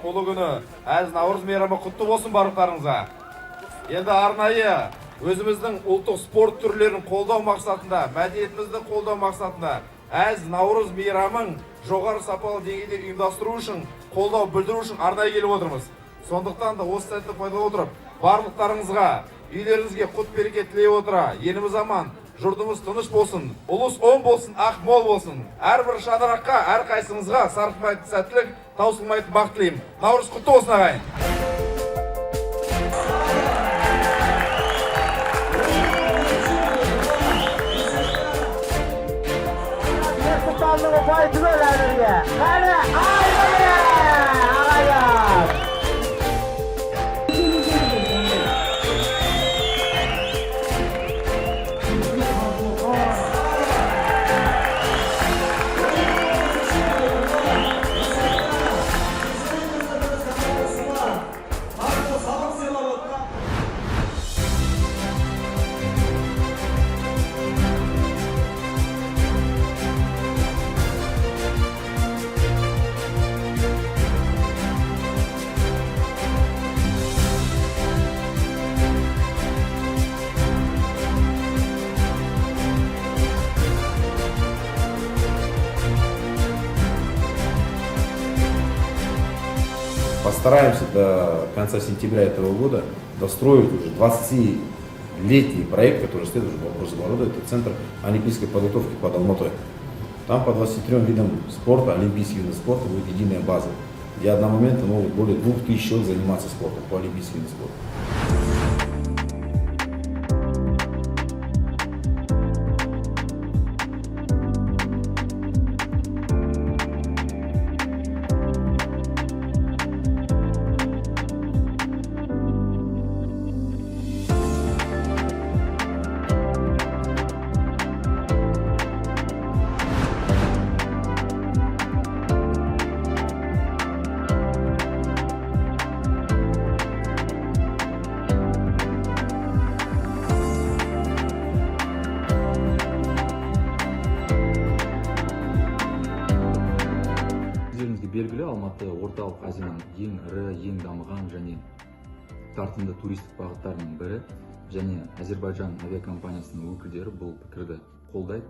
ұлы күні әз Наурыз мейрамы құтты болсын барлықтарыңызға. Енді арнайы өзіміздің ұлттық спорт түрлерін қолдау мақсатында, мәдениетімізді қолдау мақсатында әз Наурыз мейрамын жоғары сапалы деңгейде ұйымдастыру үшін, қолдау білдіру үшін арнайы келіп отырмыз. Сондықтан да осы сәтті пайдалана отырып, барлықтарыңызға, үйлеріңізге құт береке тілей отыра, еліміз аман, жұртымыз тыныш болсын, ұлыс оң болсын, ақ мол болсын. Әрбір шаңыраққа, әрқайсыңызға сарқылмайтын сәттілік, таусылмайтын бақ тілеймін. Наурыз құтты болсын ағайын. Постараемся до конца сентября этого года достроить уже 20-летний проект, который стоит уже по вопросу города. Это Центр олимпийской подготовки под Алматой. Там по 23 видам спорта, олимпийских видов спорта будет единая база, где одномоментно могут более 2000 человек заниматься спортом по олимпийским видам спорта. Белгілі, Алматы орталық Азияның ең ірі, ең дамыған және тартымды туристік бағыттарының бірі, және Әзербайжан авиакомпаниясының өкілдері бұл пікірді қолдайды.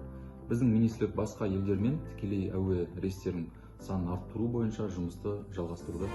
Біздің министрлік басқа елдермен тікелей әуе рейстерін санын арттыру бойынша жұмысты жалғастыруда.